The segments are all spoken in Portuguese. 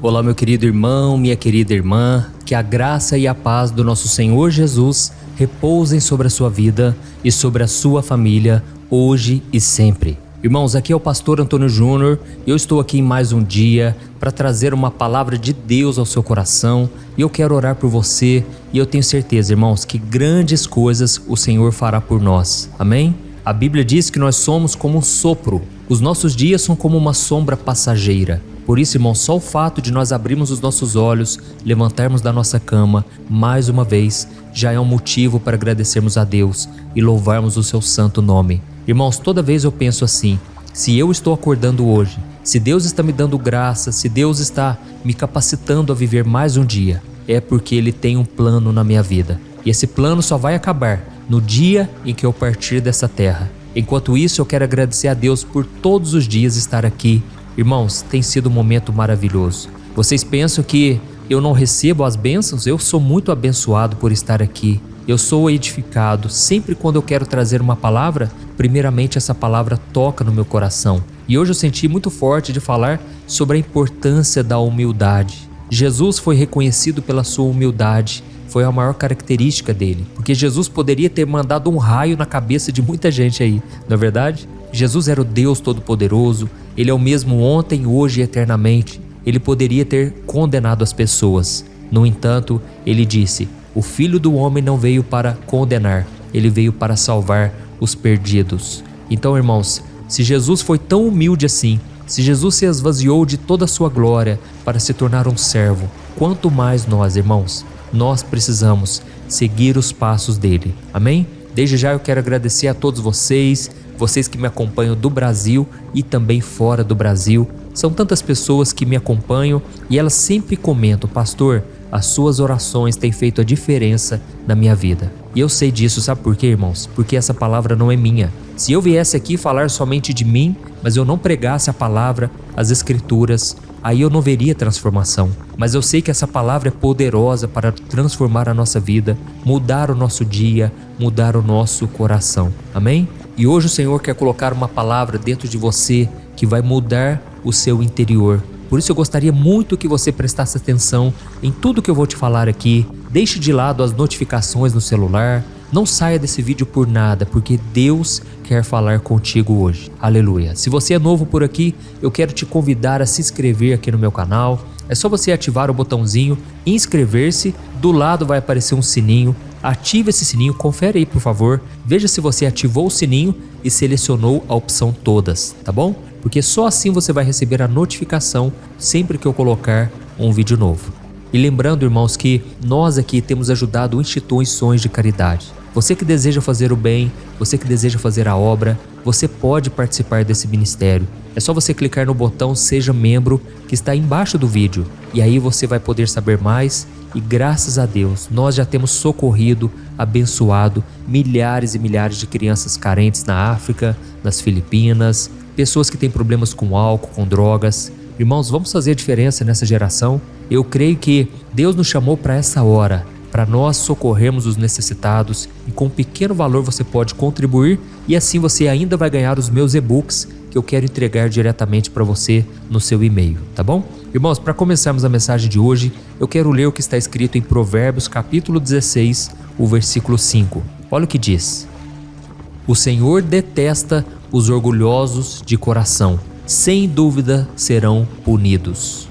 Olá, meu querido irmão, minha querida irmã, que a graça e a paz do nosso Senhor Jesus repousem sobre a sua vida e sobre a sua família, hoje e sempre. Irmãos, aqui é o pastor Antônio Júnior e eu estou aqui em mais um dia para trazer uma palavra de Deus ao seu coração e eu quero orar por você e eu tenho certeza, irmãos, que grandes coisas o Senhor fará por nós. Amém? A Bíblia diz que nós somos como um sopro, os nossos dias são como uma sombra passageira. Por isso, irmão, só o fato de nós abrirmos os nossos olhos, levantarmos da nossa cama, mais uma vez, já é um motivo para agradecermos a Deus e louvarmos o seu santo nome. Irmãos, toda vez eu penso assim, se eu estou acordando hoje, se Deus está me dando graça, se Deus está me capacitando a viver mais um dia, é porque Ele tem um plano na minha vida. E esse plano só vai acabar no dia em que eu partir dessa terra. Enquanto isso, eu quero agradecer a Deus por todos os dias estar aqui. Irmãos, tem sido um momento maravilhoso. Vocês pensam que eu não recebo as bênçãos? Eu sou muito abençoado por estar aqui. Eu sou edificado. Sempre quando eu quero trazer uma palavra, primeiramente essa palavra toca no meu coração. E hoje eu senti muito forte de falar sobre a importância da humildade. Jesus foi reconhecido pela sua humildade. Foi a maior característica dele. Porque Jesus poderia ter mandado um raio na cabeça de muita gente aí, não é verdade? Jesus era o Deus Todo-Poderoso, Ele é o mesmo ontem, hoje e eternamente. Ele poderia ter condenado as pessoas. No entanto, Ele disse, o Filho do Homem não veio para condenar, Ele veio para salvar os perdidos. Então, irmãos, se Jesus foi tão humilde assim, se Jesus se esvaziou de toda a sua glória para se tornar um servo, quanto mais nós, irmãos, nós precisamos seguir os passos dele. Amém? Desde já eu quero agradecer a todos vocês que me acompanham do Brasil e também fora do Brasil. São tantas pessoas que me acompanham e elas sempre comentam, pastor, as suas orações têm feito a diferença na minha vida. E eu sei disso, sabe por quê, irmãos? Porque essa palavra não é minha. Se eu viesse aqui falar somente de mim, mas eu não pregasse a palavra, as escrituras, aí eu não veria transformação. Mas eu sei que essa palavra é poderosa para transformar a nossa vida, mudar o nosso dia, mudar o nosso coração. Amém? E hoje o Senhor quer colocar uma palavra dentro de você que vai mudar o seu interior. Por isso eu gostaria muito que você prestasse atenção em tudo que eu vou te falar aqui. Deixe de lado as notificações no celular. Não saia desse vídeo por nada, porque Deus quer falar contigo hoje. Aleluia. Se você é novo por aqui, eu quero te convidar a se inscrever aqui no meu canal. É só você ativar o botãozinho inscrever-se. Do lado vai aparecer um sininho. Ative esse sininho, confere aí por favor. Veja se você ativou o sininho e selecionou a opção todas, tá bom? Porque só assim você vai receber a notificação sempre que eu colocar um vídeo novo. E lembrando, irmãos, que nós aqui temos ajudado instituições de caridade. Você que deseja fazer o bem, você que deseja fazer a obra, você pode participar desse ministério. É só você clicar no botão Seja Membro que está embaixo do vídeo. E aí você vai poder saber mais e graças a Deus nós já temos socorrido, abençoado milhares e milhares de crianças carentes na África, nas Filipinas, pessoas que têm problemas com álcool, com drogas. Irmãos, vamos fazer a diferença nessa geração. Eu creio que Deus nos chamou para essa hora, para nós socorrermos os necessitados e com um pequeno valor você pode contribuir e assim você ainda vai ganhar os meus e-books que eu quero entregar diretamente para você no seu e-mail, tá bom? Irmãos, para começarmos a mensagem de hoje, eu quero ler o que está escrito em Provérbios capítulo 16, o versículo 5. Olha o que diz. O Senhor detesta os orgulhosos de coração, sem dúvida serão punidos.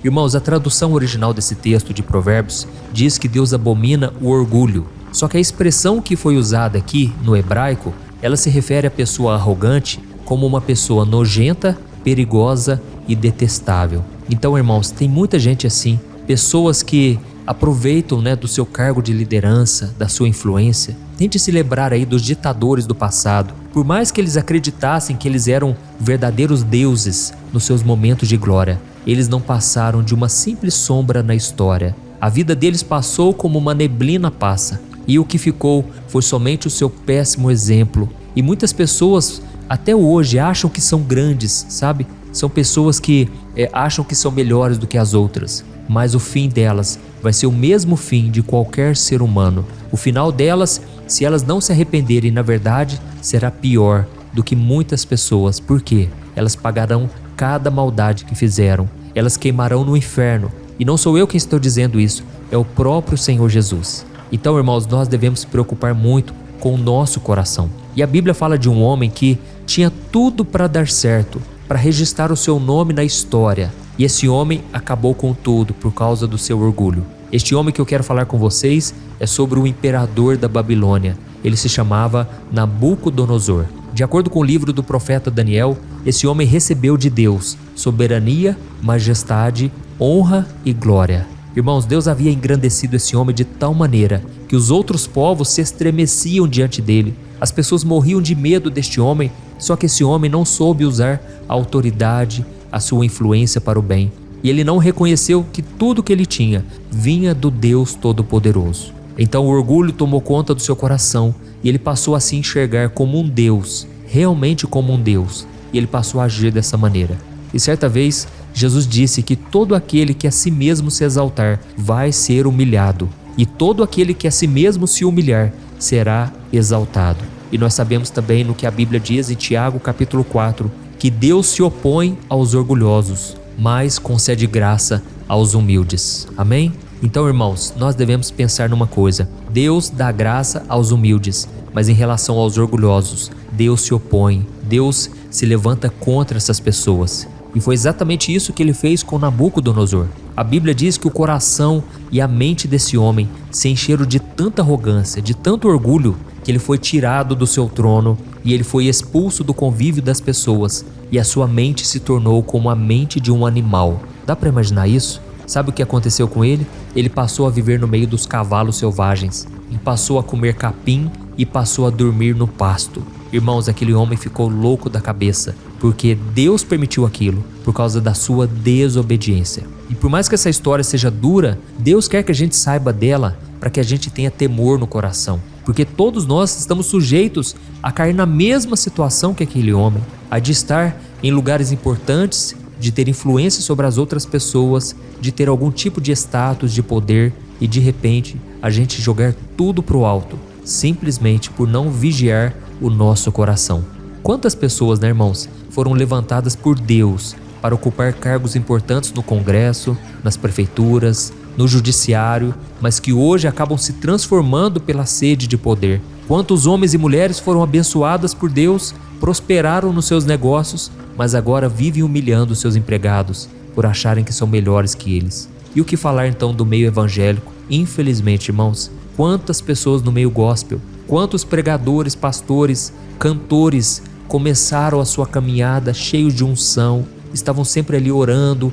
Irmãos, a tradução original desse texto de Provérbios diz que Deus abomina o orgulho. Só que a expressão que foi usada aqui no hebraico, ela se refere à pessoa arrogante como uma pessoa nojenta, perigosa e detestável. Então, irmãos, tem muita gente assim, pessoas que aproveitam, do seu cargo de liderança, da sua influência. Tente se lembrar aí dos ditadores do passado. Por mais que eles acreditassem que eles eram verdadeiros deuses nos seus momentos de glória, eles não passaram de uma simples sombra na história. A vida deles passou como uma neblina passa, e o que ficou foi somente o seu péssimo exemplo. E muitas pessoas até hoje acham que são grandes, sabe? São pessoas que acham que são melhores do que as outras, mas o fim delas vai ser o mesmo fim de qualquer ser humano. O final delas, se elas não se arrependerem, na verdade, será pior do que muitas pessoas. Por quê? Elas pagarão cada maldade que fizeram. elas queimarão no inferno. E não sou eu quem estou dizendo isso, é o próprio Senhor Jesus. Então, irmãos, nós devemos se preocupar muito com o nosso coração. E a Bíblia fala de um homem que tinha tudo para dar certo, para registrar o seu nome na história. E esse homem acabou com tudo por causa do seu orgulho. Este homem que eu quero falar com vocês é sobre o imperador da Babilônia. Ele se chamava Nabucodonosor. De acordo com o livro do profeta Daniel, esse homem recebeu de Deus soberania, majestade, honra e glória. Irmãos, Deus havia engrandecido esse homem de tal maneira que os outros povos se estremeciam diante dele. As pessoas morriam de medo deste homem, só que esse homem não soube usar a autoridade, a sua influência para o bem. E ele não reconheceu que tudo que ele tinha vinha do Deus Todo-Poderoso. Então o orgulho tomou conta do seu coração e ele passou a se enxergar como um Deus, realmente como um Deus. E ele passou a agir dessa maneira. E certa vez, Jesus disse que todo aquele que a si mesmo se exaltar vai ser humilhado. E todo aquele que a si mesmo se humilhar será exaltado. E nós sabemos também no que a Bíblia diz em Tiago capítulo 4, que Deus se opõe aos orgulhosos, mas concede graça aos humildes. Amém? Então, irmãos, nós devemos pensar numa coisa: Deus dá graça aos humildes, mas em relação aos orgulhosos, Deus se opõe, Deus se levanta contra essas pessoas. E foi exatamente isso que ele fez com Nabucodonosor. A Bíblia diz que o coração e a mente desse homem se encheram de tanta arrogância, de tanto orgulho, que ele foi tirado do seu trono e ele foi expulso do convívio das pessoas, e a sua mente se tornou como a mente de um animal. Dá para imaginar isso? Sabe o que aconteceu com ele? Ele passou a viver no meio dos cavalos selvagens, e passou a comer capim e passou a dormir no pasto. Irmãos, aquele homem ficou louco da cabeça, porque Deus permitiu aquilo por causa da sua desobediência. E por mais que essa história seja dura, Deus quer que a gente saiba dela para que a gente tenha temor no coração. Porque todos nós estamos sujeitos a cair na mesma situação que aquele homem, a de estar em lugares importantes, de ter influência sobre as outras pessoas, de ter algum tipo de status, de poder, e de repente a gente jogar tudo pro alto, simplesmente por não vigiar o nosso coração. Quantas pessoas, né, irmãos, foram levantadas por Deus para ocupar cargos importantes no Congresso, nas prefeituras, no judiciário, mas que hoje acabam se transformando pela sede de poder. Quantos homens e mulheres foram abençoadas por Deus, prosperaram nos seus negócios, mas agora vivem humilhando seus empregados por acharem que são melhores que eles. E o que falar então do meio evangélico? Infelizmente, irmãos, quantas pessoas no meio gospel, quantos pregadores, pastores, cantores começaram a sua caminhada cheios de unção, estavam sempre ali orando,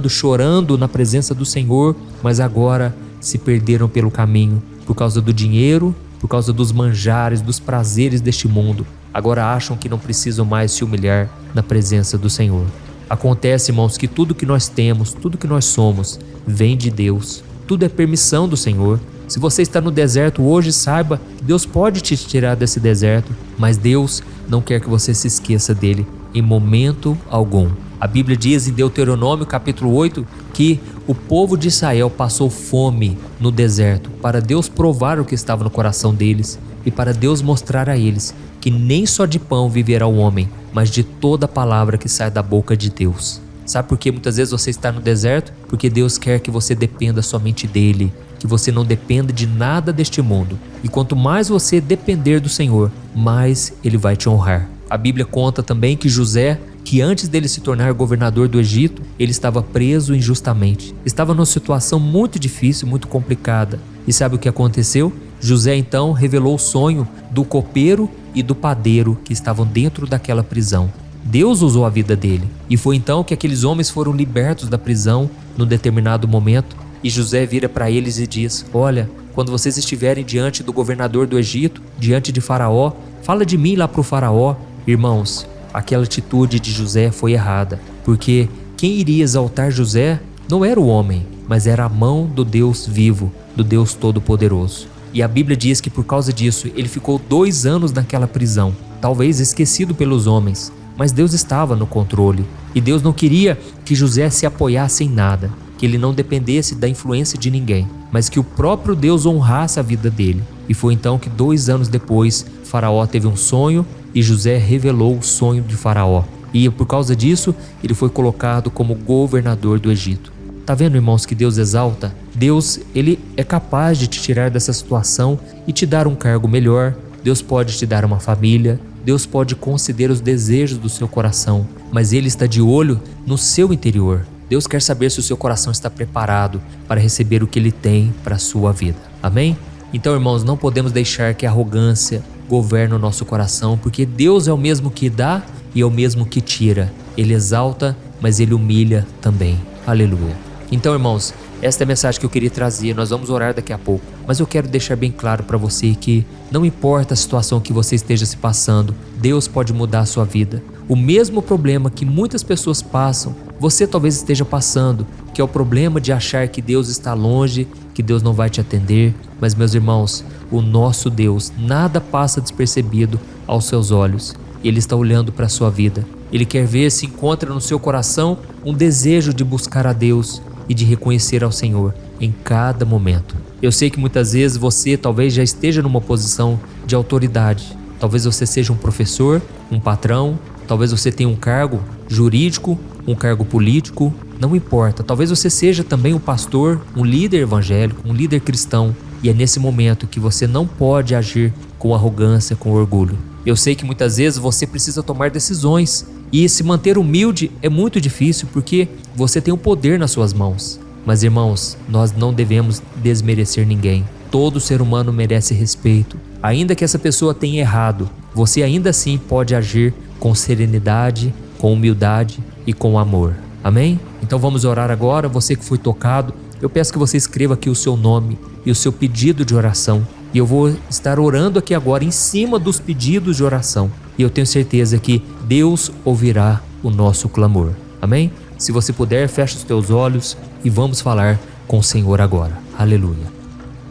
chorando na presença do Senhor, mas agora se perderam pelo caminho por causa do dinheiro, por causa dos manjares, dos prazeres deste mundo. Agora acham que não precisam mais se humilhar na presença do Senhor. Acontece, irmãos, que tudo que nós temos, tudo que nós somos, vem de Deus. Tudo é permissão do Senhor. Se você está no deserto hoje, saiba que Deus pode te tirar desse deserto, mas Deus não quer que você se esqueça dele em momento algum. A Bíblia diz em Deuteronômio capítulo 8 que o povo de Israel passou fome no deserto para Deus provar o que estava no coração deles e para Deus mostrar a eles que nem só de pão viverá o homem, mas de toda palavra que sai da boca de Deus. Sabe por que muitas vezes você está no deserto? Porque Deus quer que você dependa somente dele, que você não dependa de nada deste mundo. E quanto mais você depender do Senhor, mais ele vai te honrar. A Bíblia conta também que José, que antes dele se tornar governador do Egito, ele estava preso injustamente. Estava numa situação muito difícil, muito complicada. E sabe o que aconteceu? José então revelou o sonho do copeiro e do padeiro que estavam dentro daquela prisão. Deus usou a vida dele. E foi então que aqueles homens foram libertos da prisão num determinado momento. E José vira para eles e diz: olha, quando vocês estiverem diante do governador do Egito, diante de Faraó, fala de mim lá para o Faraó. Irmãos, aquela atitude de José foi errada, porque quem iria exaltar José não era o homem, mas era a mão do Deus vivo, do Deus Todo-Poderoso. E a Bíblia diz que por causa disso ele ficou 2 anos naquela prisão, talvez esquecido pelos homens, mas Deus estava no controle. E Deus não queria que José se apoiasse em nada, que ele não dependesse da influência de ninguém, mas que o próprio Deus honrasse a vida dele. E foi então que 2 anos depois, Faraó teve um sonho e José revelou o sonho de Faraó. E por causa disso, ele foi colocado como governador do Egito. Tá vendo, irmãos, que Deus exalta? Deus, ele é capaz de te tirar dessa situação e te dar um cargo melhor. Deus pode te dar uma família. Deus pode conceder os desejos do seu coração, mas Ele está de olho no seu interior. Deus quer saber se o seu coração está preparado para receber o que Ele tem para a sua vida. Amém? Então, irmãos, não podemos deixar que a arrogância governe o nosso coração, porque Deus é o mesmo que dá e é o mesmo que tira. Ele exalta, mas Ele humilha também. Aleluia. Então, irmãos, esta é a mensagem que eu queria trazer. Nós vamos orar daqui a pouco, mas eu quero deixar bem claro para você que não importa a situação que você esteja se passando, Deus pode mudar a sua vida. O mesmo problema que muitas pessoas passam, você talvez esteja passando, que é o problema de achar que Deus está longe, que Deus não vai te atender. Mas, meus irmãos, o nosso Deus, nada passa despercebido aos seus olhos. Ele está olhando para a sua vida. Ele quer ver se encontra no seu coração um desejo de buscar a Deus e de reconhecer ao Senhor em cada momento. Eu sei que muitas vezes você talvez já esteja numa posição de autoridade. Talvez você seja um professor, um patrão, talvez você tenha um cargo jurídico, um cargo político, não importa. Talvez você seja também um pastor, um líder evangélico, um líder cristão. E é nesse momento que você não pode agir com arrogância, com orgulho. Eu sei que muitas vezes você precisa tomar decisões e se manter humilde é muito difícil porque você tem o poder nas suas mãos. Mas, irmãos, nós não devemos desmerecer ninguém. Todo ser humano merece respeito. Ainda que essa pessoa tenha errado, você ainda assim pode agir com serenidade, com humildade e com amor. Amém? Então vamos orar agora. Você que foi tocado, eu peço que você escreva aqui o seu nome e o seu pedido de oração. E eu vou estar orando aqui agora em cima dos pedidos de oração. E eu tenho certeza que Deus ouvirá o nosso clamor. Amém? Se você puder, feche os teus olhos e vamos falar com o Senhor agora. Aleluia.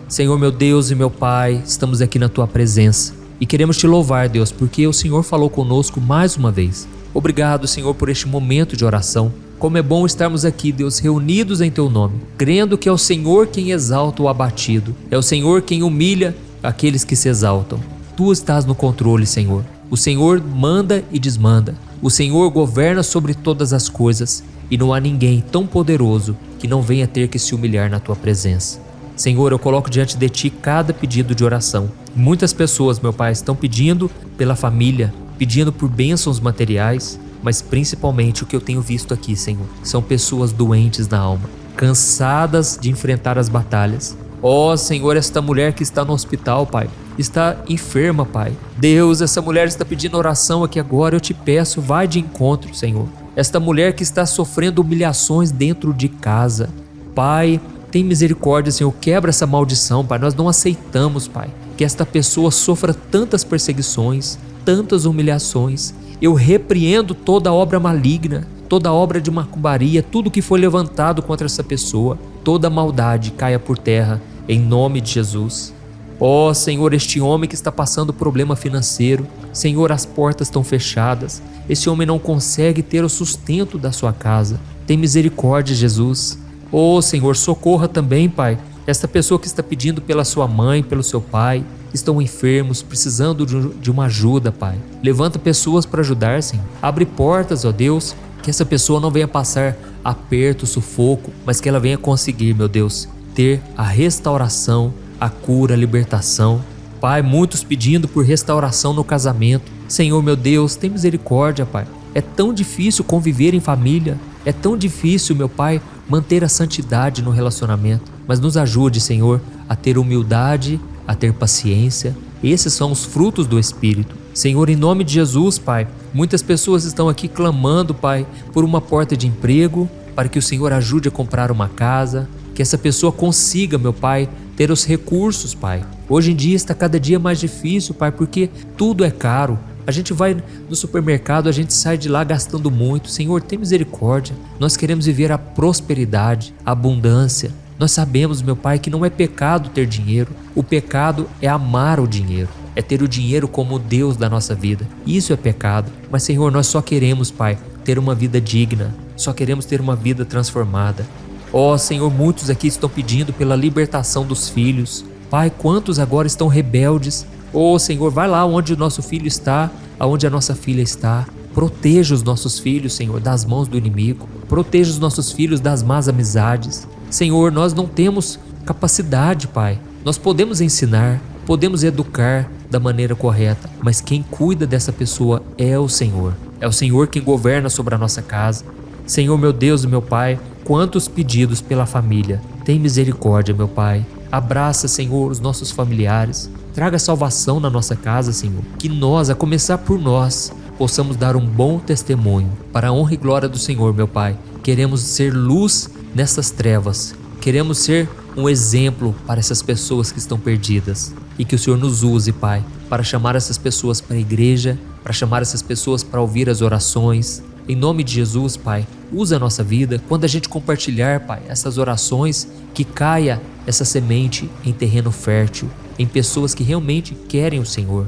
Senhor, meu Deus e meu Pai, estamos aqui na Tua presença e queremos Te louvar, Deus, porque o Senhor falou conosco mais uma vez. Obrigado, Senhor, por este momento de oração. Como é bom estarmos aqui, Deus, reunidos em Teu nome, crendo que é o Senhor quem exalta o abatido, é o Senhor quem humilha aqueles que se exaltam. Tu estás no controle, Senhor. O Senhor manda e desmanda. O Senhor governa sobre todas as coisas e não há ninguém tão poderoso que não venha ter que se humilhar na Tua presença. Senhor, eu coloco diante de Ti cada pedido de oração. Muitas pessoas, meu Pai, estão pedindo pela família, pedindo por bênçãos materiais, mas principalmente o que eu tenho visto aqui, Senhor, são pessoas doentes na alma, cansadas de enfrentar as batalhas. Ó Senhor, esta mulher que está no hospital, Pai, está enferma, Pai. Deus, essa mulher está pedindo oração aqui agora, eu Te peço, vai de encontro, Senhor. Esta mulher que está sofrendo humilhações dentro de casa, Pai, tem misericórdia, Senhor, quebra essa maldição, Pai. Nós não aceitamos, Pai, que esta pessoa sofra tantas perseguições, tantas humilhações. Eu repreendo toda obra maligna, toda obra de macumbaria, tudo que foi levantado contra essa pessoa, toda maldade caia por terra, em nome de Jesus. Ó Senhor, este homem que está passando problema financeiro, Senhor, as portas estão fechadas, esse homem não consegue ter o sustento da sua casa. Tem misericórdia, Jesus. Ó Senhor, socorra também, Pai, esta pessoa que está pedindo pela sua mãe, pelo seu pai, estão enfermos, precisando de uma ajuda, Pai. Levanta pessoas para ajudar, Senhor. Abre portas, ó Deus, que essa pessoa não venha passar aperto, sufoco, mas que ela venha conseguir, meu Deus, ter a restauração, a cura, a libertação. Pai, muitos pedindo por restauração no casamento. Senhor, meu Deus, tem misericórdia, Pai. É tão difícil conviver em família. É tão difícil, meu Pai, manter a santidade no relacionamento. Mas nos ajude, Senhor, a ter humildade, a ter paciência. Esses são os frutos do Espírito. Senhor, em nome de Jesus, Pai, muitas pessoas estão aqui clamando, Pai, por uma porta de emprego, para que o Senhor ajude a comprar uma casa, que essa pessoa consiga, meu Pai, ter os recursos, Pai. Hoje em dia está cada dia mais difícil, Pai, porque tudo é caro. A gente vai no supermercado, a gente sai de lá gastando muito. Senhor, tem misericórdia. Nós queremos viver a prosperidade, a abundância. Nós sabemos, meu Pai, que não é pecado ter dinheiro. O pecado é amar o dinheiro. É ter o dinheiro como o Deus da nossa vida. Isso é pecado. Mas, Senhor, nós só queremos, Pai, ter uma vida digna. Só queremos ter uma vida transformada. Ó, Senhor, muitos aqui estão pedindo pela libertação dos filhos. Pai, quantos agora estão rebeldes? Ó, Senhor, vai lá onde o nosso filho está, aonde a nossa filha está. Proteja os nossos filhos, Senhor, das mãos do inimigo. Proteja os nossos filhos das más amizades. Senhor, nós não temos capacidade, Pai. Nós podemos ensinar, podemos educar da maneira correta, mas quem cuida dessa pessoa é o Senhor. É o Senhor quem governa sobre a nossa casa. Senhor, meu Deus e meu Pai, quantos pedidos pela família. Tem misericórdia, meu Pai. Abraça, Senhor, os nossos familiares. Traga salvação na nossa casa, Senhor. Que nós, a começar por nós, possamos dar um bom testemunho para a honra e glória do Senhor, meu Pai. Queremos ser luz nessas trevas. Queremos ser um exemplo para essas pessoas que estão perdidas. E que o Senhor nos use, Pai, para chamar essas pessoas para a igreja, para chamar essas pessoas para ouvir as orações. Em nome de Jesus, Pai, usa a nossa vida. Quando a gente compartilhar, Pai, essas orações, que caia essa semente em terreno fértil, em pessoas que realmente querem o Senhor.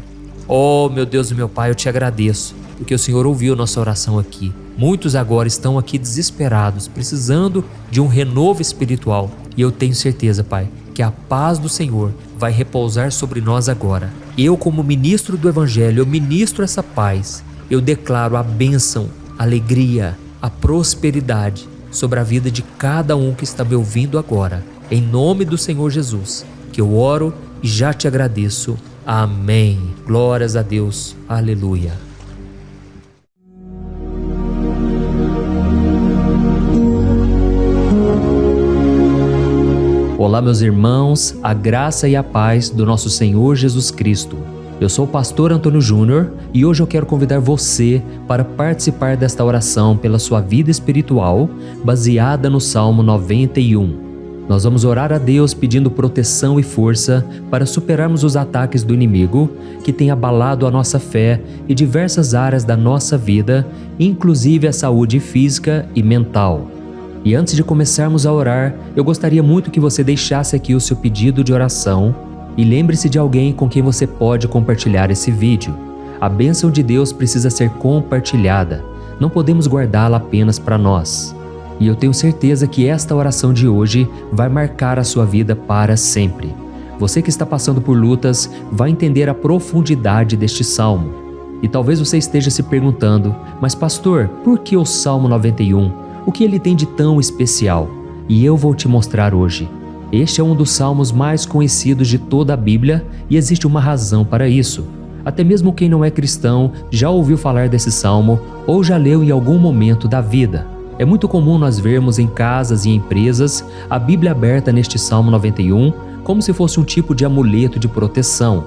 Oh, meu Deus e meu Pai, eu te agradeço, porque o Senhor ouviu nossa oração aqui. Muitos agora estão aqui desesperados, precisando de um renovo espiritual. E eu tenho certeza, Pai, que a paz do Senhor vai repousar sobre nós agora. Eu, como ministro do Evangelho, eu ministro essa paz. Eu declaro a bênção, a alegria, a prosperidade sobre a vida de cada um que está me ouvindo agora. Em nome do Senhor Jesus, que eu oro e já te agradeço. Amém. Glórias a Deus. Aleluia. Olá, meus irmãos, a graça e a paz do nosso Senhor Jesus Cristo. Eu sou o pastor Antônio Júnior e hoje eu quero convidar você para participar desta oração pela sua vida espiritual, baseada no Salmo 91. Nós vamos orar a Deus pedindo proteção e força para superarmos os ataques do inimigo que tem abalado a nossa fé e diversas áreas da nossa vida, inclusive a saúde física e mental. E antes de começarmos a orar, eu gostaria muito que você deixasse aqui o seu pedido de oração e lembre-se de alguém com quem você pode compartilhar esse vídeo. A bênção de Deus precisa ser compartilhada, não podemos guardá-la apenas para nós. E eu tenho certeza que esta oração de hoje vai marcar a sua vida para sempre. Você que está passando por lutas vai entender a profundidade deste salmo. E talvez você esteja se perguntando, mas pastor, por que o Salmo 91? O que ele tem de tão especial? E eu vou te mostrar hoje. Este é um dos salmos mais conhecidos de toda a Bíblia e existe uma razão para isso. Até mesmo quem não é cristão já ouviu falar desse salmo ou já leu em algum momento da vida. É muito comum nós vermos em casas e empresas a Bíblia aberta neste Salmo 91 como se fosse um tipo de amuleto de proteção.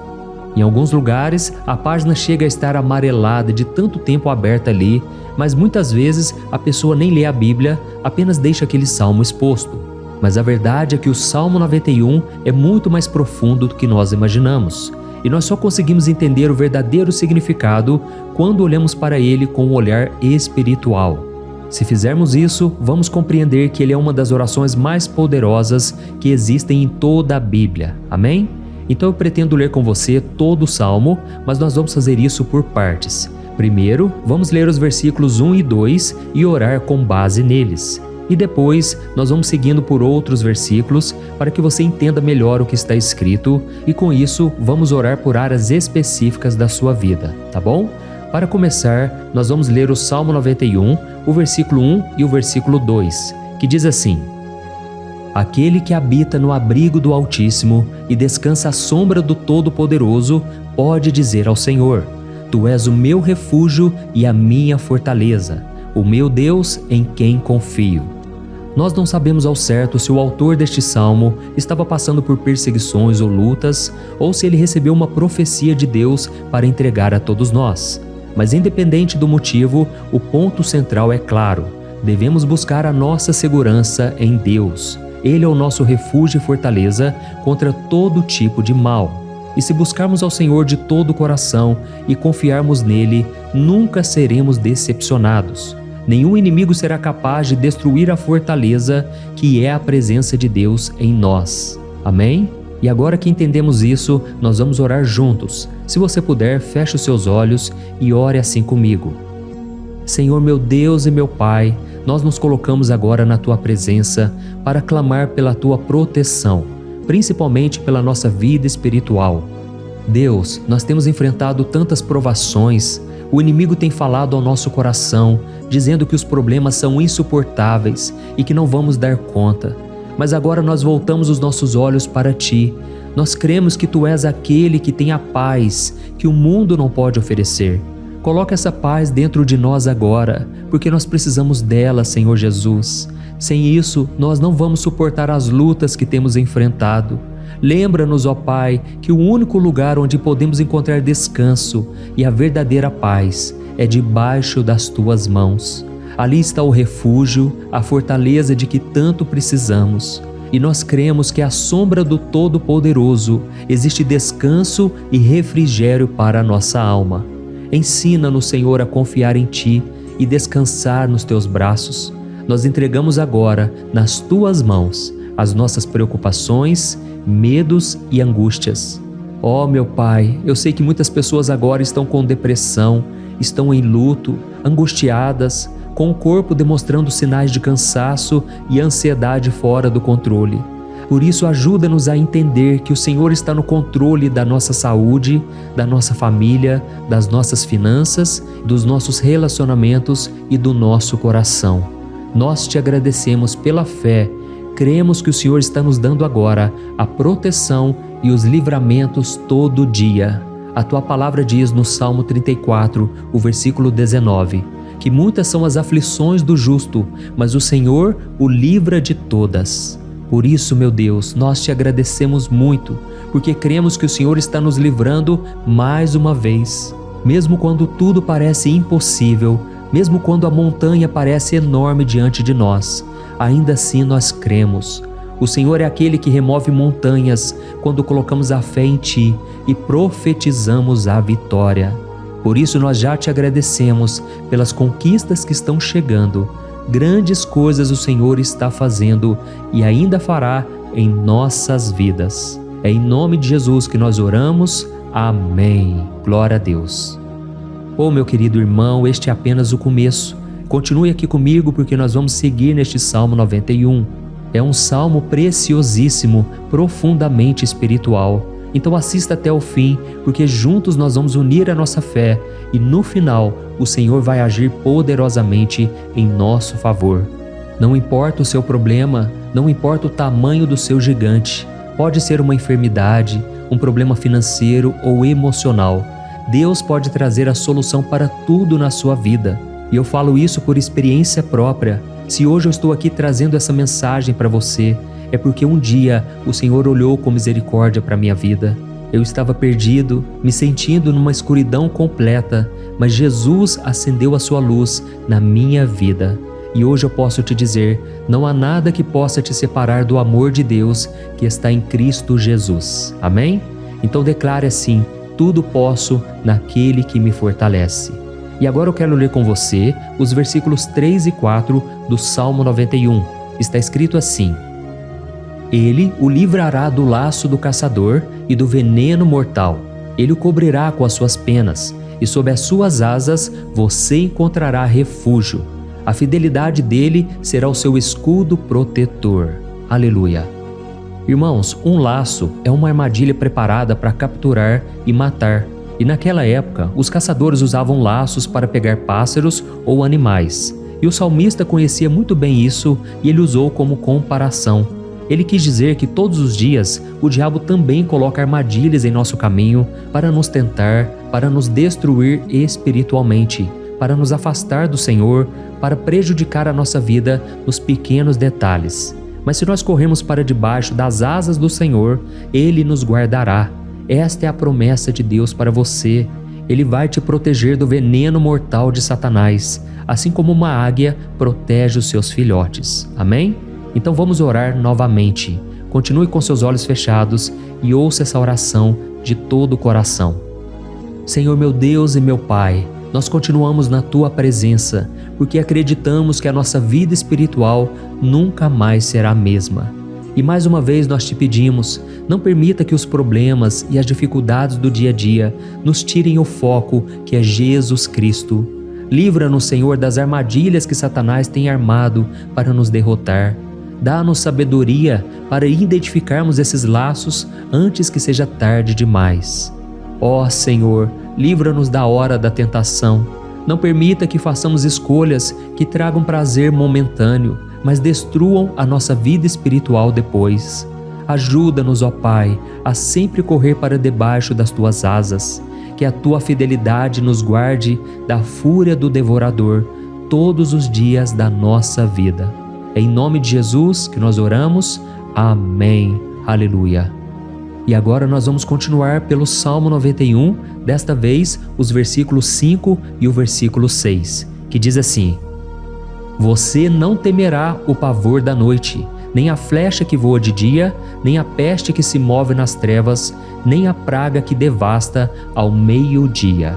Em alguns lugares, a página chega a estar amarelada de tanto tempo aberta ali, mas muitas vezes a pessoa nem lê a Bíblia, apenas deixa aquele salmo exposto. Mas a verdade é que o Salmo 91 é muito mais profundo do que nós imaginamos. E nós só conseguimos entender o verdadeiro significado quando olhamos para ele com um olhar espiritual. Se fizermos isso, vamos compreender que ele é uma das orações mais poderosas que existem em toda a Bíblia. Amém? Então eu pretendo ler com você todo o Salmo, mas nós vamos fazer isso por partes. Primeiro, vamos ler os versículos 1 e 2 e orar com base neles. E depois, nós vamos seguindo por outros versículos para que você entenda melhor o que está escrito e com isso, vamos orar por áreas específicas da sua vida, tá bom? Para começar, nós vamos ler o Salmo 91, o versículo 1 e o versículo 2, que diz assim: Aquele que habita no abrigo do Altíssimo e descansa à sombra do Todo-Poderoso pode dizer ao Senhor: Tu és o meu refúgio e a minha fortaleza, o meu Deus em quem confio. Nós não sabemos ao certo se o autor deste salmo estava passando por perseguições ou lutas, ou se ele recebeu uma profecia de Deus para entregar a todos nós. Mas independente do motivo, o ponto central é claro: devemos buscar a nossa segurança em Deus. Ele é o nosso refúgio e fortaleza contra todo tipo de mal. E se buscarmos ao Senhor de todo o coração e confiarmos nele, nunca seremos decepcionados. Nenhum inimigo será capaz de destruir a fortaleza que é a presença de Deus em nós. Amém? E agora que entendemos isso, nós vamos orar juntos. Se você puder, feche os seus olhos e ore assim comigo. Senhor, meu Deus e meu Pai, nós nos colocamos agora na Tua presença para clamar pela Tua proteção, principalmente pela nossa vida espiritual. Deus, nós temos enfrentado tantas provações, o O inimigo tem falado ao nosso coração, dizendo que os problemas são insuportáveis e que não vamos dar conta. Mas agora nós voltamos os nossos olhos para Ti. Nós cremos que Tu és aquele que tem a paz que o mundo não pode oferecer. Coloca essa paz dentro de nós agora, porque nós precisamos dela, Senhor Jesus. Sem isso, nós não vamos suportar as lutas que temos enfrentado. Lembra-nos, ó Pai, que o único lugar onde podemos encontrar descanso e a verdadeira paz é debaixo das Tuas mãos. Ali está o refúgio, a fortaleza de que tanto precisamos. E nós cremos que à sombra do Todo-Poderoso existe descanso e refrigério para a nossa alma. Ensina-nos, Senhor, a confiar em Ti e descansar nos Teus braços. Nós entregamos agora nas Tuas mãos as nossas preocupações, medos e angústias. Ó meu Pai, eu sei que muitas pessoas agora estão com depressão, estão em luto, angustiadas, com o corpo demonstrando sinais de cansaço e ansiedade fora do controle. Por isso, ajuda-nos a entender que o Senhor está no controle da nossa saúde, da nossa família, das nossas finanças, dos nossos relacionamentos e do nosso coração. Nós Te agradecemos pela fé. Cremos que o Senhor está nos dando agora a proteção e os livramentos todo dia. A Tua palavra diz no Salmo 34, o versículo 19, que muitas são as aflições do justo, mas o Senhor o livra de todas. Por isso, meu Deus, nós Te agradecemos muito, porque cremos que o Senhor está nos livrando mais uma vez. Mesmo quando tudo parece impossível, mesmo quando a montanha parece enorme diante de nós, ainda assim nós cremos. O Senhor é aquele que remove montanhas quando colocamos a fé em Ti e profetizamos a vitória. Por isso nós já Te agradecemos pelas conquistas que estão chegando. Grandes coisas o Senhor está fazendo e ainda fará em nossas vidas. É em nome de Jesus que nós oramos. Amém. Glória a Deus. Oh, meu querido irmão, este é apenas o começo. Continue aqui comigo porque nós vamos seguir neste Salmo 91. É um salmo preciosíssimo, profundamente espiritual. Então assista até o fim, porque juntos nós vamos unir a nossa fé e no final o Senhor vai agir poderosamente em nosso favor. Não importa o seu problema, não importa o tamanho do seu gigante. Pode ser uma enfermidade, um problema financeiro ou emocional. Deus pode trazer a solução para tudo na sua vida. E eu falo isso por experiência própria. Se hoje eu estou aqui trazendo essa mensagem para você, é porque um dia o Senhor olhou com misericórdia para a minha vida. Eu estava perdido, me sentindo numa escuridão completa, mas Jesus acendeu a sua luz na minha vida. E hoje eu posso te dizer, não há nada que possa te separar do amor de Deus que está em Cristo Jesus. Amém? Então declare assim: tudo posso naquele que me fortalece. E agora eu quero ler com você os versículos 3 e 4 do Salmo 91. Está escrito assim: Ele o livrará do laço do caçador e do veneno mortal. Ele o cobrirá com as suas penas, e sob as suas asas você encontrará refúgio. A fidelidade dele será o seu escudo protetor. Aleluia. Irmãos, um laço é uma armadilha preparada para capturar e matar. E naquela época, os caçadores usavam laços para pegar pássaros ou animais. E o salmista conhecia muito bem isso e ele usou como comparação. Ele quis dizer que todos os dias o diabo também coloca armadilhas em nosso caminho para nos tentar, para nos destruir espiritualmente, para nos afastar do Senhor, para prejudicar a nossa vida nos pequenos detalhes. Mas se nós corrermos para debaixo das asas do Senhor, Ele nos guardará. Esta é a promessa de Deus para você. Ele vai te proteger do veneno mortal de Satanás, assim como uma águia protege os seus filhotes. Amém? Então vamos orar novamente. Continue com seus olhos fechados e ouça essa oração de todo o coração. Senhor meu Deus e meu Pai, nós continuamos na Tua presença, porque acreditamos que a nossa vida espiritual nunca mais será a mesma. E mais uma vez nós Te pedimos, não permita que os problemas e as dificuldades do dia a dia nos tirem o foco que é Jesus Cristo. Livra-nos, Senhor, das armadilhas que Satanás tem armado para nos derrotar. Dá-nos sabedoria para identificarmos esses laços antes que seja tarde demais. Ó Senhor, livra-nos da hora da tentação. Não permita que façamos escolhas que tragam prazer momentâneo, mas destruam a nossa vida espiritual depois. Ajuda-nos, ó Pai, a sempre correr para debaixo das Tuas asas. Que a Tua fidelidade nos guarde da fúria do devorador todos os dias da nossa vida. É em nome de Jesus que nós oramos. Amém. Aleluia. E agora nós vamos continuar pelo Salmo 91, desta vez os versículos 5 e o versículo 6, que diz assim: Você não temerá o pavor da noite, nem a flecha que voa de dia, nem a peste que se move nas trevas, nem a praga que devasta ao meio-dia.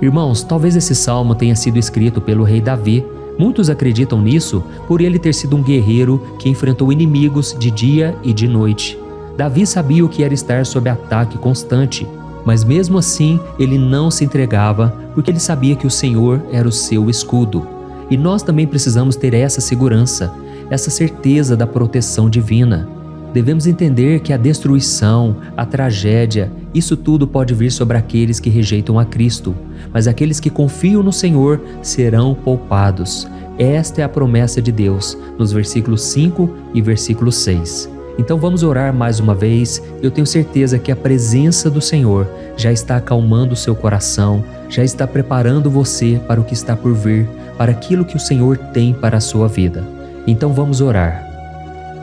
Irmãos, talvez esse salmo tenha sido escrito pelo rei Davi. Muitos acreditam nisso por ele ter sido um guerreiro que enfrentou inimigos de dia e de noite. Davi sabia o que era estar sob ataque constante, mas mesmo assim ele não se entregava porque ele sabia que o Senhor era o seu escudo. E nós também precisamos ter essa segurança, essa certeza da proteção divina. Devemos entender que a destruição, a tragédia, isso tudo pode vir sobre aqueles que rejeitam a Cristo, mas aqueles que confiam no Senhor serão poupados. Esta é a promessa de Deus, nos versículos 5 e versículo 6. Então vamos orar mais uma vez. Eu tenho certeza que a presença do Senhor já está acalmando o seu coração, já está preparando você para o que está por vir, para aquilo que o Senhor tem para a sua vida. Então vamos orar.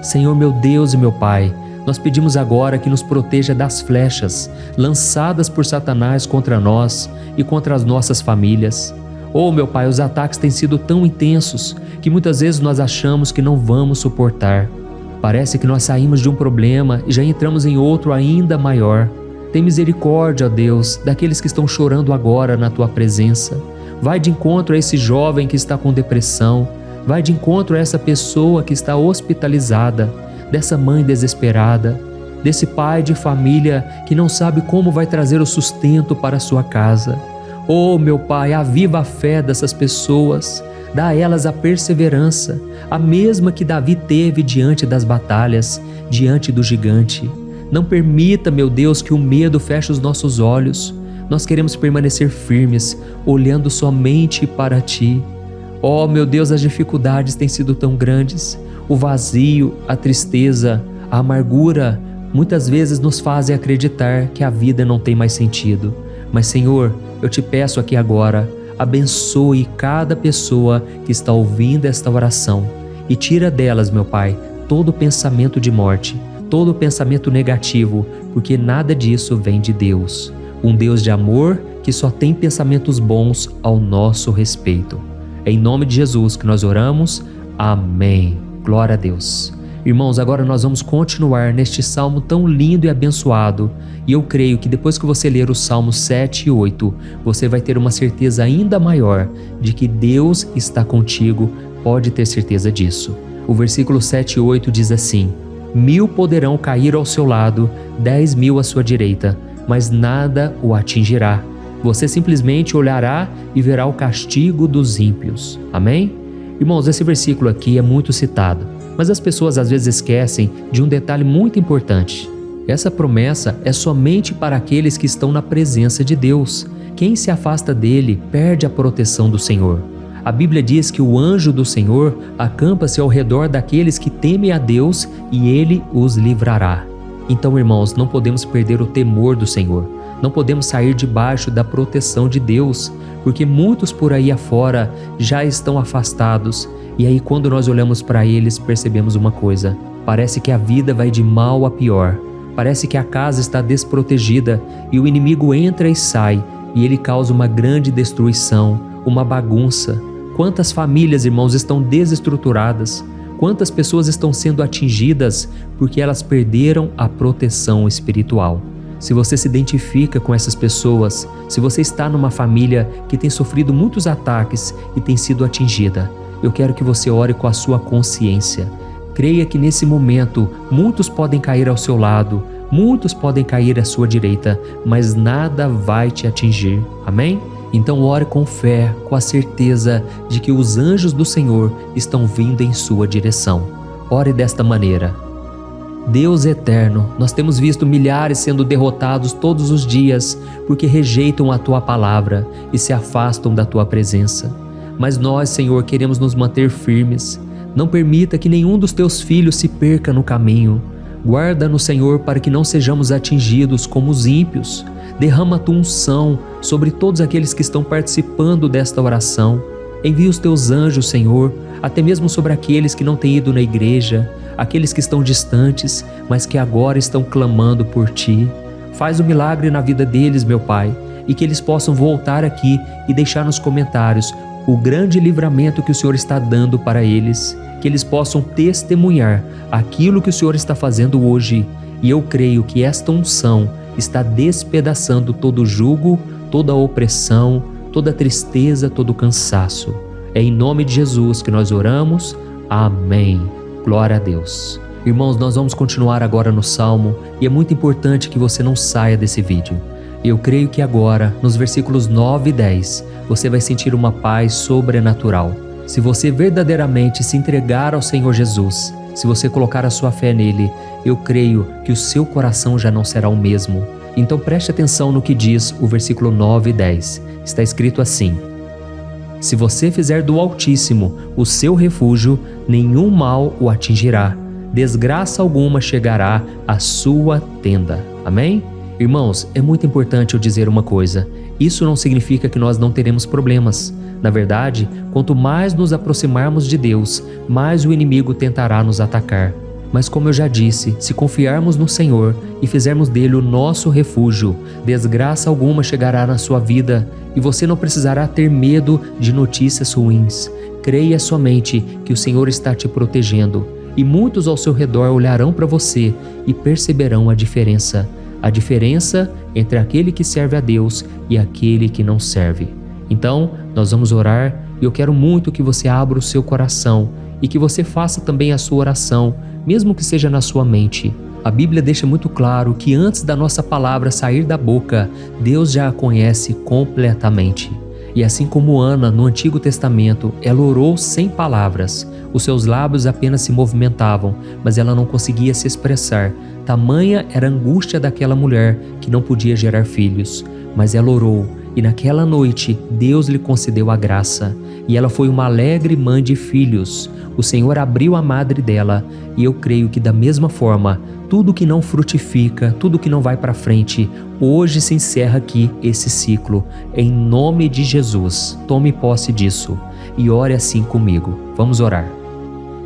Senhor meu Deus e meu Pai, nós pedimos agora que nos proteja das flechas lançadas por Satanás contra nós e contra as nossas famílias. Oh meu Pai, os ataques têm sido tão intensos que muitas vezes nós achamos que não vamos suportar. Parece que nós saímos de um problema e já entramos em outro ainda maior. Tem misericórdia, ó Deus, daqueles que estão chorando agora na Tua presença. Vai de encontro a esse jovem que está com depressão. Vai de encontro a essa pessoa que está hospitalizada, dessa mãe desesperada, desse pai de família que não sabe como vai trazer o sustento para a sua casa. Oh, meu Pai, aviva a fé dessas pessoas, dá a elas a perseverança, a mesma que Davi teve diante das batalhas, diante do gigante. Não permita, meu Deus, que o medo feche os nossos olhos. Nós queremos permanecer firmes, olhando somente para Ti. Oh, meu Deus, as dificuldades têm sido tão grandes. O vazio, a tristeza, a amargura, muitas vezes nos fazem acreditar que a vida não tem mais sentido. Mas, Senhor, eu te peço aqui agora, abençoe cada pessoa que está ouvindo esta oração e tira delas, meu Pai, todo pensamento de morte, todo pensamento negativo, porque nada disso vem de Deus. Um Deus de amor que só tem pensamentos bons ao nosso respeito. É em nome de Jesus que nós oramos. Amém. Glória a Deus. Irmãos, agora nós vamos continuar neste salmo tão lindo e abençoado. E eu creio que depois que você ler os salmos 7 e 8, você vai ter uma certeza ainda maior de que Deus está contigo. Pode ter certeza disso. O versículo 7 e 8 diz assim: 1000 poderão cair ao seu lado, 10.000 à sua direita, mas nada o atingirá. Você simplesmente olhará e verá o castigo dos ímpios. Amém? Irmãos, esse versículo aqui é muito citado, mas as pessoas às vezes esquecem de um detalhe muito importante. Essa promessa é somente para aqueles que estão na presença de Deus. Quem se afasta dele perde a proteção do Senhor. A Bíblia diz que o anjo do Senhor acampa-se ao redor daqueles que temem a Deus e ele os livrará. Então, irmãos, não podemos perder o temor do Senhor. Não podemos sair debaixo da proteção de Deus, porque muitos por aí afora já estão afastados. E aí, quando nós olhamos para eles, percebemos uma coisa: parece que a vida vai de mal a pior. Parece que a casa está desprotegida e o inimigo entra e sai, e ele causa uma grande destruição, uma bagunça. Quantas famílias, irmãos, estão desestruturadas? Quantas pessoas estão sendo atingidas porque elas perderam a proteção espiritual? Se você se identifica com essas pessoas, se você está numa família que tem sofrido muitos ataques e tem sido atingida, eu quero que você ore com a sua consciência. Creia que nesse momento muitos podem cair ao seu lado, muitos podem cair à sua direita, mas nada vai te atingir. Amém? Então ore com fé, com a certeza de que os anjos do Senhor estão vindo em sua direção. Ore desta maneira: Deus eterno, nós temos visto milhares sendo derrotados todos os dias porque rejeitam a Tua palavra e se afastam da Tua presença. Mas nós, Senhor, queremos nos manter firmes. Não permita que nenhum dos Teus filhos se perca no caminho. Guarda-nos, Senhor, para que não sejamos atingidos como os ímpios. Derrama a Tua unção sobre todos aqueles que estão participando desta oração. Envia os Teus anjos, Senhor, até mesmo sobre aqueles que não têm ido na igreja, aqueles que estão distantes, mas que agora estão clamando por Ti. Faz o milagre na vida deles, meu Pai, e que eles possam voltar aqui e deixar nos comentários o grande livramento que o Senhor está dando para eles, que eles possam testemunhar aquilo que o Senhor está fazendo hoje. E eu creio que esta unção está despedaçando todo jugo, toda opressão, toda tristeza, todo cansaço. É em nome de Jesus que nós oramos. Amém. Glória a Deus. Irmãos, nós vamos continuar agora no Salmo e é muito importante que você não saia desse vídeo. Eu creio que agora, nos versículos 9 e 10, você vai sentir uma paz sobrenatural. Se você verdadeiramente se entregar ao Senhor Jesus, se você colocar a sua fé nele, eu creio que o seu coração já não será o mesmo. Então preste atenção no que diz o versículo 9 e 10. Está escrito assim: se você fizer do Altíssimo o seu refúgio, nenhum mal o atingirá, desgraça alguma chegará à sua tenda. Amém? Irmãos, é muito importante eu dizer uma coisa. Isso não significa que nós não teremos problemas. Na verdade, quanto mais nos aproximarmos de Deus, mais o inimigo tentará nos atacar. Mas como eu já disse, se confiarmos no Senhor e fizermos dele o nosso refúgio, desgraça alguma chegará na sua vida e você não precisará ter medo de notícias ruins. Creia somente que o Senhor está te protegendo e muitos ao seu redor olharão para você e perceberão a diferença entre aquele que serve a Deus e aquele que não serve. Então, nós vamos orar e eu quero muito que você abra o seu coração e que você faça também a sua oração, mesmo que seja na sua mente. A Bíblia deixa muito claro que antes da nossa palavra sair da boca, Deus já a conhece completamente. E assim como Ana, no Antigo Testamento, ela orou sem palavras. Os seus lábios apenas se movimentavam, mas ela não conseguia se expressar. Tamanha era a angústia daquela mulher que não podia gerar filhos. Mas ela orou, e naquela noite Deus lhe concedeu a graça. E ela foi uma alegre mãe de filhos. O Senhor abriu a madre dela, e eu creio que da mesma forma, tudo que não frutifica, tudo que não vai para frente, hoje se encerra aqui esse ciclo. Em nome de Jesus, tome posse disso e ore assim comigo. Vamos orar.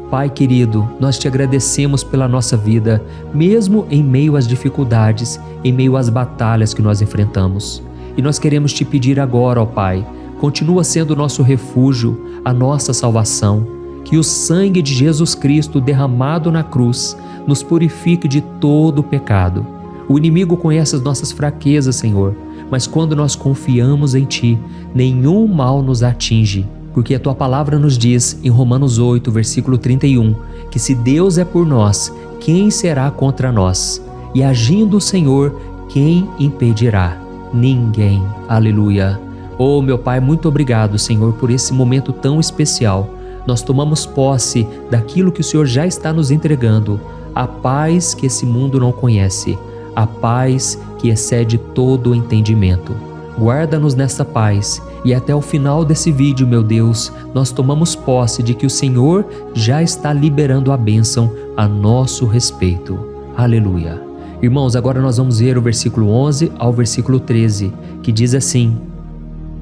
Pai querido, nós te agradecemos pela nossa vida, mesmo em meio às dificuldades, em meio às batalhas que nós enfrentamos. E nós queremos te pedir agora, ó Pai, continua sendo o nosso refúgio, a nossa salvação. Que o sangue de Jesus Cristo derramado na cruz nos purifique de todo o pecado. O inimigo conhece as nossas fraquezas, Senhor, mas quando nós confiamos em Ti, nenhum mal nos atinge, porque a Tua palavra nos diz em Romanos 8, versículo 31, que se Deus é por nós, quem será contra nós? E agindo o Senhor, quem impedirá? Ninguém. Aleluia. Oh, meu Pai, muito obrigado, Senhor, por esse momento tão especial. Nós tomamos posse daquilo que o Senhor já está nos entregando, a paz que esse mundo não conhece, a paz que excede todo o entendimento. Guarda-nos nessa paz e até o final desse vídeo, meu Deus, nós tomamos posse de que o Senhor já está liberando a bênção a nosso respeito. Aleluia. Irmãos, agora nós vamos ver o versículo 11 ao versículo 13, que diz assim: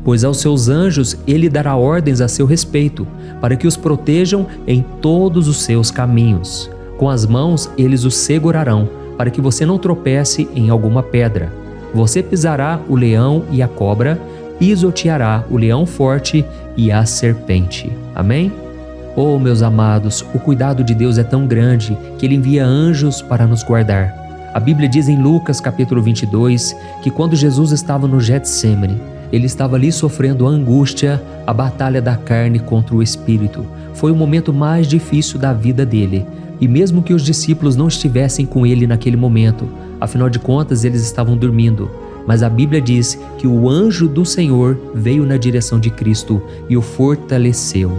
pois aos seus anjos ele dará ordens a seu respeito, para que os protejam em todos os seus caminhos. Com as mãos eles os segurarão, para que você não tropece em alguma pedra. Você pisará o leão e a cobra, pisoteará o leão forte e a serpente. Amém? Oh, meus amados, o cuidado de Deus é tão grande que Ele envia anjos para nos guardar. A Bíblia diz em Lucas capítulo 22 que quando Jesus estava no Getsêmani, Ele estava ali sofrendo a angústia, a batalha da carne contra o espírito. Foi o momento mais difícil da vida dele. E mesmo que os discípulos não estivessem com ele naquele momento, afinal de contas eles estavam dormindo, mas a Bíblia diz que o anjo do Senhor veio na direção de Cristo e o fortaleceu.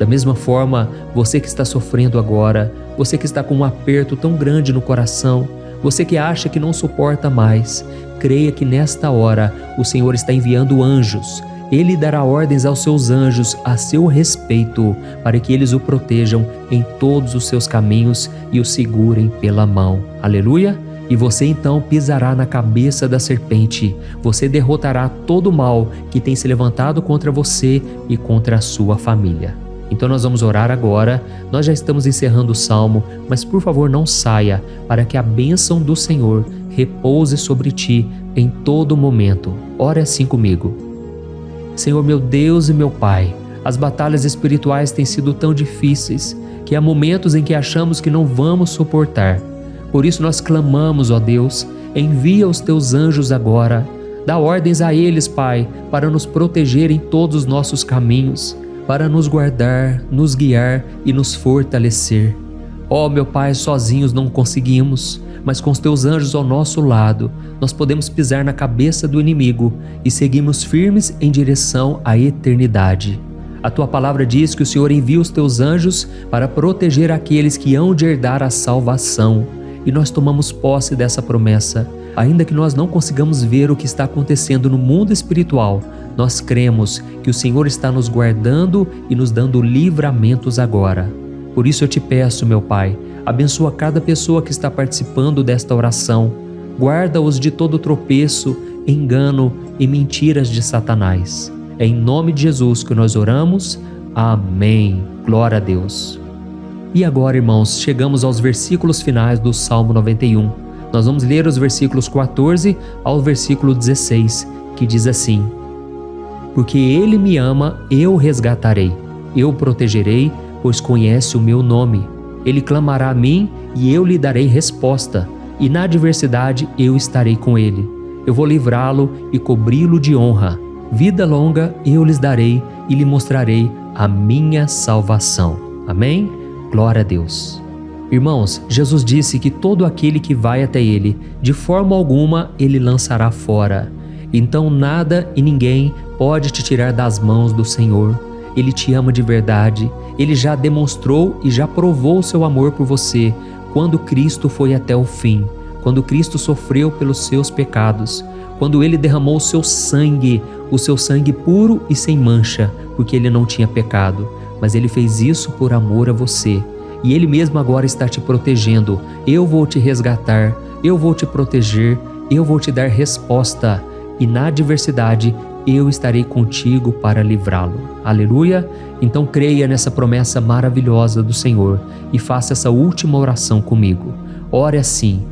Da mesma forma, você que está sofrendo agora, você que está com um aperto tão grande no coração, você que acha que não suporta mais, creia que nesta hora o Senhor está enviando anjos. Ele dará ordens aos seus anjos a seu respeito, para que eles o protejam em todos os seus caminhos e o segurem pela mão. Aleluia! E você então pisará na cabeça da serpente. Você derrotará todo o mal que tem se levantado contra você e contra a sua família. Então nós vamos orar agora. Nós já estamos encerrando o salmo, mas por favor não saia, para que a bênção do Senhor repouse sobre ti em todo momento. Ore assim comigo. Senhor meu Deus e meu Pai, as batalhas espirituais têm sido tão difíceis que há momentos em que achamos que não vamos suportar. Por isso nós clamamos, ó Deus, envia os teus anjos agora. Dá ordens a eles, Pai, para nos proteger em todos os nossos caminhos, para nos guardar, nos guiar e nos fortalecer. Ó meu Pai, sozinhos não conseguimos, mas com os teus anjos ao nosso lado, nós podemos pisar na cabeça do inimigo e seguirmos firmes em direção à eternidade. A tua palavra diz que o Senhor envia os teus anjos para proteger aqueles que hão de herdar a salvação. E nós tomamos posse dessa promessa. Ainda que nós não consigamos ver o que está acontecendo no mundo espiritual, nós cremos que o Senhor está nos guardando e nos dando livramentos agora. Por isso eu te peço, meu Pai, abençoa cada pessoa que está participando desta oração. Guarda-os de todo tropeço, engano e mentiras de Satanás. É em nome de Jesus que nós oramos. Amém. Glória a Deus. E agora, irmãos, chegamos aos versículos finais do Salmo 91. Nós vamos ler os versículos 14 ao versículo 16, que diz assim: Porque Ele me ama, eu o resgatarei, eu o protegerei, pois conhece o meu nome. Ele clamará a mim e eu lhe darei resposta, e na adversidade eu estarei com ele. Eu vou livrá-lo e cobri-lo de honra. Vida longa eu lhes darei e lhe mostrarei a minha salvação. Amém? Glória a Deus. Irmãos, Jesus disse que todo aquele que vai até Ele, de forma alguma Ele lançará fora. Então nada e ninguém pode te tirar das mãos do Senhor. Ele te ama de verdade. Ele já demonstrou e já provou o seu amor por você quando Cristo foi até o fim, quando Cristo sofreu pelos seus pecados, quando Ele derramou o seu sangue puro e sem mancha, porque Ele não tinha pecado. Mas Ele fez isso por amor a você. E Ele mesmo agora está te protegendo. Eu vou te resgatar, eu vou te proteger, eu vou te dar resposta. E na adversidade, eu estarei contigo para livrá-lo. Aleluia! Então creia nessa promessa maravilhosa do Senhor e faça essa última oração comigo. Ore assim: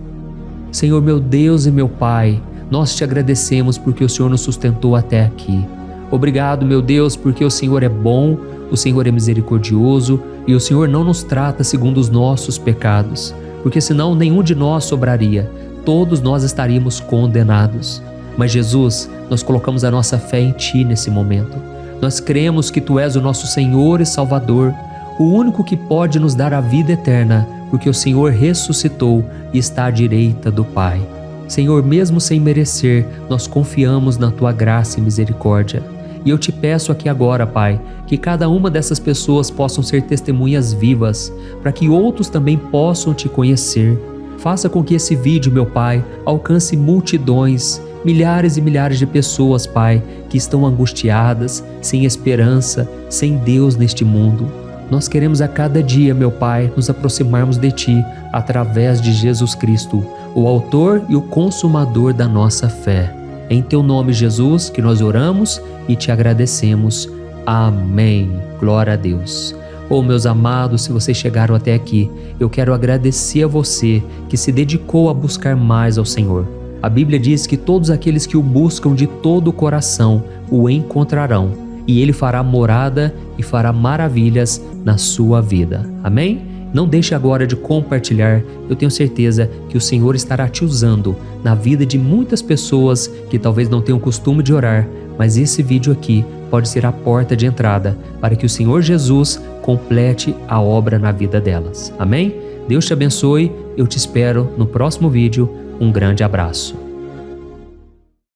Senhor meu Deus e meu Pai, nós te agradecemos porque o Senhor nos sustentou até aqui. Obrigado, meu Deus, porque o Senhor é bom, o Senhor é misericordioso e o Senhor não nos trata segundo os nossos pecados, porque senão nenhum de nós sobraria, todos nós estaríamos condenados. Mas Jesus, nós colocamos a nossa fé em Ti nesse momento. Nós cremos que Tu és o nosso Senhor e Salvador, o único que pode nos dar a vida eterna, porque o Senhor ressuscitou e está à direita do Pai. Senhor, mesmo sem merecer, nós confiamos na Tua graça e misericórdia. E eu te peço aqui agora, Pai, que cada uma dessas pessoas possam ser testemunhas vivas, para que outros também possam Te conhecer. Faça com que esse vídeo, meu Pai, alcance multidões, milhares e milhares de pessoas, Pai, que estão angustiadas, sem esperança, sem Deus neste mundo. Nós queremos a cada dia, meu Pai, nos aproximarmos de Ti através de Jesus Cristo, o autor e o consumador da nossa fé. Em Teu nome, Jesus, que nós oramos e Te agradecemos. Amém. Glória a Deus. Oh, meus amados, se vocês chegaram até aqui, eu quero agradecer a você que se dedicou a buscar mais ao Senhor. A Bíblia diz que todos aqueles que o buscam de todo o coração o encontrarão, e Ele fará morada e fará maravilhas na sua vida. Amém? Não deixe agora de compartilhar, eu tenho certeza que o Senhor estará te usando na vida de muitas pessoas que talvez não tenham costume de orar, mas esse vídeo aqui pode ser a porta de entrada para que o Senhor Jesus complete a obra na vida delas. Amém? Deus te abençoe, eu te espero no próximo vídeo. Um grande abraço.